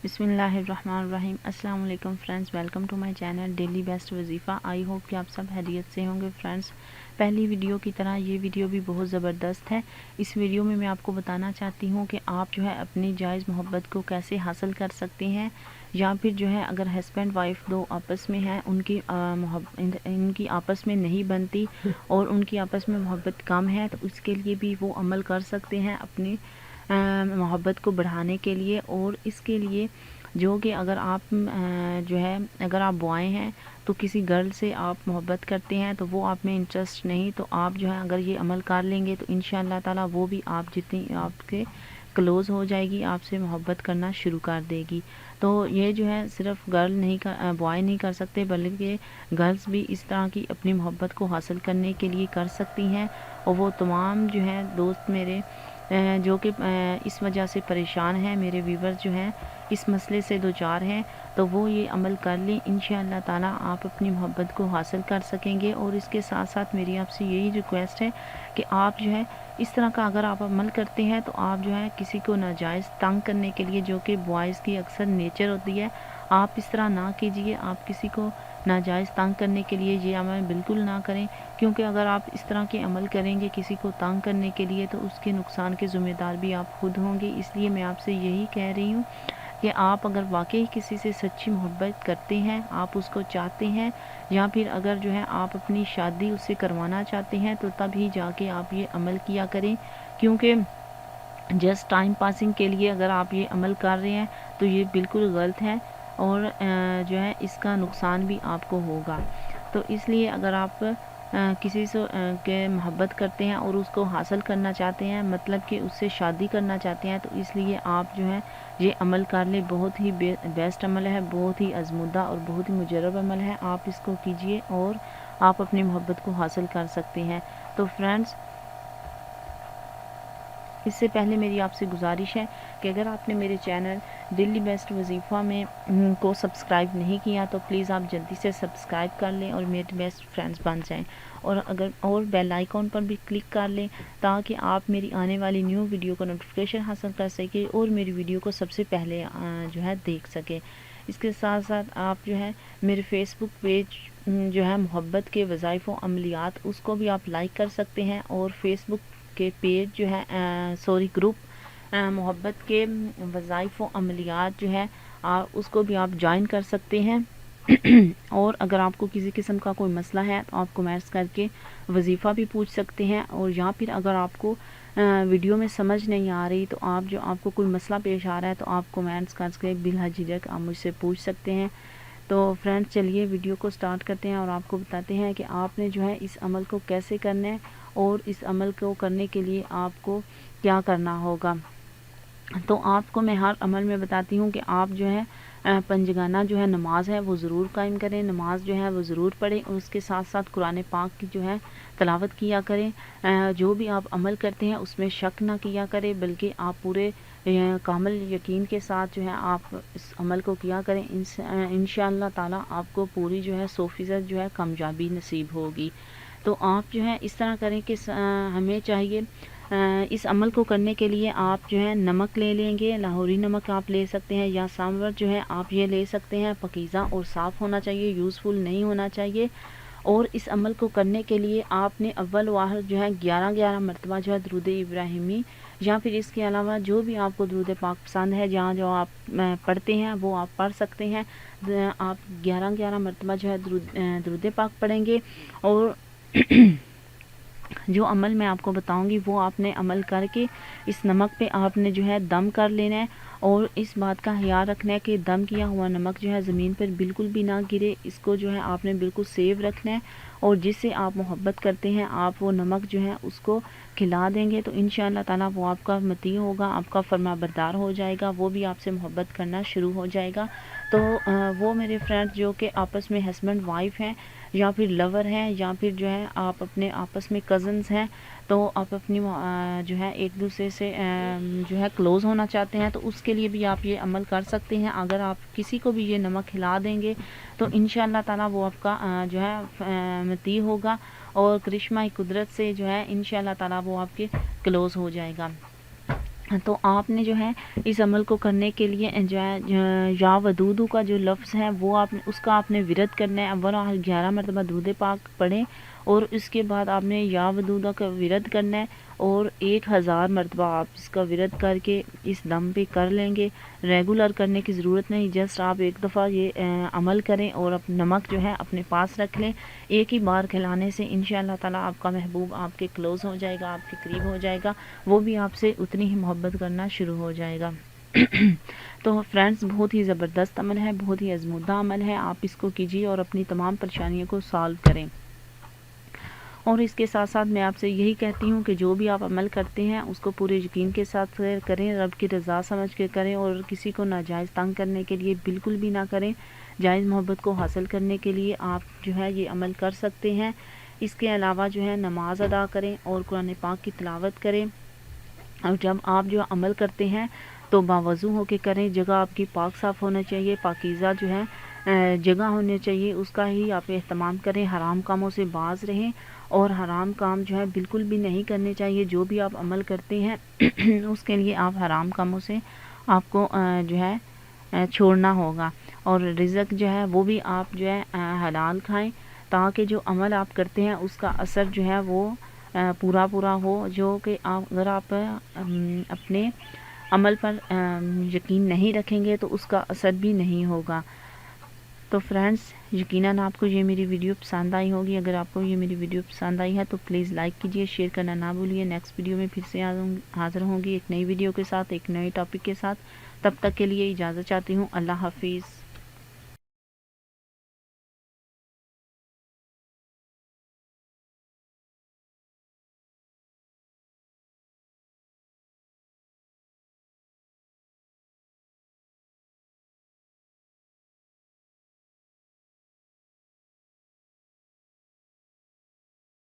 बिस्मिल्लाहिर्रहमानिर्रहीम। अस्सलाम वालेकुम friends, welcome to my channel daily best वजीफ़ा। आई होप कि आप सब खैरियत से होंगे। फ्रेंड्स, पहली वीडियो की तरह ये वीडियो भी बहुत ज़बरदस्त है। इस वीडियो में मैं आपको बताना चाहती हूँ कि आप जो है अपनी जायज़ मोहब्बत को कैसे हासिल कर सकते हैं, या फिर जो है अगर हस्बैंड वाइफ दो आपस में हैं, इनकी आपस में नहीं बनती और उनकी आपस में मोहब्बत कम है, तो उसके लिए भी वो अमल कर सकते हैं अपनी मोहब्बत को बढ़ाने के लिए। और इसके लिए जो कि अगर आप जो है अगर आप बॉय हैं तो किसी गर्ल से आप मोहब्बत करते हैं तो वो आप में इंटरेस्ट नहीं, तो आप जो है अगर ये अमल कर लेंगे तो इंशाअल्लाह ताला वो भी आप जितनी आपके क्लोज़ हो जाएगी, आपसे मोहब्बत करना शुरू कर देगी। तो ये जो है सिर्फ बॉय नहीं कर सकते, बल्कि गर्ल्स भी इस तरह की अपनी मोहब्बत को हासिल करने के लिए कर सकती हैं। और वो तमाम जो है दोस्त मेरे जो कि इस वजह से परेशान हैं, मेरे व्यूवर्स जो हैं इस मसले से दो चार हैं, तो वो ये अमल कर लें। इंशाअल्लाह ताला आप अपनी मोहब्बत को हासिल कर सकेंगे। और इसके साथ साथ मेरी आपसे यही रिक्वेस्ट है कि आप जो है इस तरह का अगर आप अमल करते हैं तो आप जो है किसी को नाजायज़ तंग करने के लिए, जो कि बॉयज़ की अक्सर नेचर होती है, आप इस तरह ना कीजिए। आप किसी को नाजायज़ तंग करने के लिए ये अमल बिल्कुल ना करें, क्योंकि अगर आप इस तरह के अमल करेंगे किसी को तंग करने के लिए तो उसके नुकसान के ज़िम्मेदार भी आप खुद होंगे। इसलिए मैं आपसे यही कह रही हूँ कि आप अगर वाकई किसी से सच्ची मोहब्बत करते हैं, आप उसको चाहते हैं, या फिर अगर जो है आप अपनी शादी उससे करवाना चाहते हैं, तो तभी जाके आप ये अमल किया करें। क्योंकि जस्ट टाइम पासिंग के लिए अगर आप ये अमल कर रहे हैं तो ये बिल्कुल गलत है, और जो है इसका नुकसान भी आपको होगा। तो इसलिए अगर आप किसी से के मोहब्बत करते हैं और उसको हासिल करना चाहते हैं, मतलब कि उससे शादी करना चाहते हैं, तो इसलिए आप जो है ये अमल कर ले। बहुत ही बेस्ट अमल है, बहुत ही आजमुदा और बहुत ही मुजरब अमल है। आप इसको कीजिए और आप अपनी मोहब्बत को हासिल कर सकते हैं। तो फ्रेंड्स, इससे पहले मेरी आपसे गुजारिश है कि अगर आपने मेरे चैनल डेली बेस्ट वजीफ़ा में को सब्सक्राइब नहीं किया तो प्लीज़ आप जल्दी से सब्सक्राइब कर लें और मेरे बेस्ट फ्रेंड्स बन जाएं, और बेल आइकॉन पर भी क्लिक कर लें ताकि आप मेरी आने वाली न्यू वीडियो का नोटिफिकेशन हासिल कर सकें और मेरी वीडियो को सबसे पहले जो है देख सकें। इसके साथ साथ आप जो है मेरे फेसबुक पेज जो है मोहब्बत के वज़ाइफ़ व अमलियात, उसको भी आप लाइक कर सकते हैं। और फेसबुक के पेज जो है ग्रुप मोहब्बत के वज़ाइफ़ व अमलियात जो है उसको भी आप ज्वाइन कर सकते हैं। और अगर आपको किसी किस्म का कोई मसला है तो आप कमेंट्स करके वजीफ़ा भी पूछ सकते हैं। और या फिर अगर आपको वीडियो में समझ नहीं आ रही तो आपको कोई मसला पेश आ रहा है तो आप कमेंट्स करके बिला झिझक आप मुझसे पूछ सकते हैं। तो फ्रेंड्स, चलिए वीडियो को स्टार्ट करते हैं और आपको बताते हैं कि आपने जो है इस अमल को कैसे करना है और इस अमल को करने के लिए आपको क्या करना होगा। तो आपको मैं हर अमल में बताती हूँ कि आप जो है पंजगाना जो है नमाज है वो ज़रूर कायम करें, नमाज जो है वो ज़रूर पढ़ें, और उसके साथ साथ कुरान पाक की जो है तलावत किया करें। जो भी आप अमल करते हैं उसमें शक ना किया करें, बल्कि आप पूरे कामिल यकीन के साथ जो है आप इस अमल को किया करें। इंशाअल्लाह ताला आपको पूरी जो है 100% जो है कामयाबी नसीब होगी। तो आप जो है इस तरह करें कि हमें चाहिए इस अमल को करने के लिए आप जो है नमक ले लेंगे, लाहौरी नमक आप ले सकते हैं, या सांभर जो है आप ये ले सकते हैं। पकीज़ा और साफ़ होना चाहिए, यूज़फुल नहीं होना चाहिए। और इस अमल को करने के लिए आपने अव्वल वाहर जो है 11 मरतबा जो है दरूद इब्राहिमी, या फिर इसके अलावा जो भी आपको दरूद पाक पसंद है, जहाँ जो आप पढ़ते हैं वो आप पढ़ सकते हैं। आप 11 मरतबा जो है दरूद पाक पढ़ेंगे। और जो अमल मैं आपको बताऊंगी वो आपने अमल करके इस नमक पे आपने जो है दम कर लेना है। और इस बात का ख्याल रखना है कि दम किया हुआ नमक जो है ज़मीन पर बिल्कुल भी ना गिरे, इसको जो है आपने बिल्कुल सेव रखना है। और जिससे आप मोहब्बत करते हैं आप वो नमक जो है उसको खिला देंगे, तो इंशाअल्लाह ताला वो आपका मती होगा, आपका फरमाबरदार हो जाएगा, वो भी आपसे मोहब्बत करना शुरू हो जाएगा। तो वो मेरे फ्रेंड्स जो कि आपस में हस्बैंड वाइफ हैं, या फिर लवर हैं, या फिर जो है आप अपने आपस में कज़न्स हैं, तो आप अपनी जो है एक दूसरे से जो है क्लोज़ होना चाहते हैं, तो उसके लिए भी आप ये अमल कर सकते हैं। अगर आप किसी को भी ये नमक खिला देंगे तो इंशाअल्लाह ताला वो आपका जो है मती होगा, और करिश्मा कुदरत से जो है इंशाअल्लाह ताला वो आपके क्लोज़ हो जाएगा। تو آپ نے جو ہے اس عمل کو کرنے کے لیے یا ودودو کا جو لفظ ہے وہ آپ نے اس کا آپ نے ورد کرنا ہے. اول 11 مرتبہ درود پاک پڑھیں اور اس کے بعد آپ نے یا ودودہ کا ورد کرنا ہے اور 1000 مرتبہ آپ اس کا ورد کر کے اس دم پہ کر لیں گے. ریگولر کرنے کی ضرورت نہیں، جسٹ آپ ایک دفعہ یہ عمل کریں اور نمک جو ہے اپنے پاس رکھ لیں. ایک ہی بار کھلانے سے انشاءاللہ تعالیٰ آپ کا محبوب آپ کے کلوز ہو جائے گا، آپ کے قریب ہو جائے گا، وہ بھی آپ سے اتنی ہی محبت کرنا شروع ہو جائے گا. تو فرینڈز بہت ہی زبردست عمل ہے، بہت ہی آزمودہ عمل ہے. آپ اس کو کیجیے اور اپنی تمام پریشانیوں کو سالو کریں. اور اس کے ساتھ ساتھ میں آپ سے یہی کہتی ہوں کہ جو بھی آپ عمل کرتے ہیں اس کو پورے یقین کے ساتھ کریں، رب کی رضا سمجھ کے کریں اور کسی کو ناجائز تنگ کرنے کے لیے بالکل بھی نہ کریں. جائز محبت کو حاصل کرنے کے لیے آپ جو ہے یہ عمل کر سکتے ہیں. اس کے علاوہ جو ہے نماز ادا کریں اور قرآن پاک کی تلاوت کریں. اور جب آپ جو عمل کرتے ہیں تو باوضو ہو کے کریں. جگہ آپ کی پاک صاف ہونا چاہیے، پاکیزہ جو ہے جگہ ہونے چاہیے، اس کا ہی آپ اہتمام کریں. حرام کاموں سے باز رہیں اور حرام کام جو ہے بالکل بھی نہیں کرنے چاہیے. جو بھی آپ عمل کرتے ہیں اس کے لیے آپ حرام کاموں سے آپ کو جو ہے چھوڑنا ہوگا. اور رزق جو ہے وہ بھی آپ جو ہے حلال کھائیں تاکہ جو عمل آپ کرتے ہیں اس کا اثر جو ہے وہ پورا ہو. جو کہ اگر آپ اپنے عمل پر یقین نہیں رکھیں گے تو اس کا اثر بھی نہیں ہوگا. تو فرینڈز یقیناً آپ کو یہ میری ویڈیو پسند آئی ہوگی. اگر آپ کو یہ میری ویڈیو پسند آئی ہے تو پلیز لائک کیجئے، شیئر کرنا نہ بھولیے. نیکسٹ ویڈیو میں پھر سے حاضر ہوں گی ایک نئی ویڈیو کے ساتھ، ایک نئے ٹاپک کے ساتھ. تب تک کے لیے اجازت چاہتی ہوں. اللہ حافظ.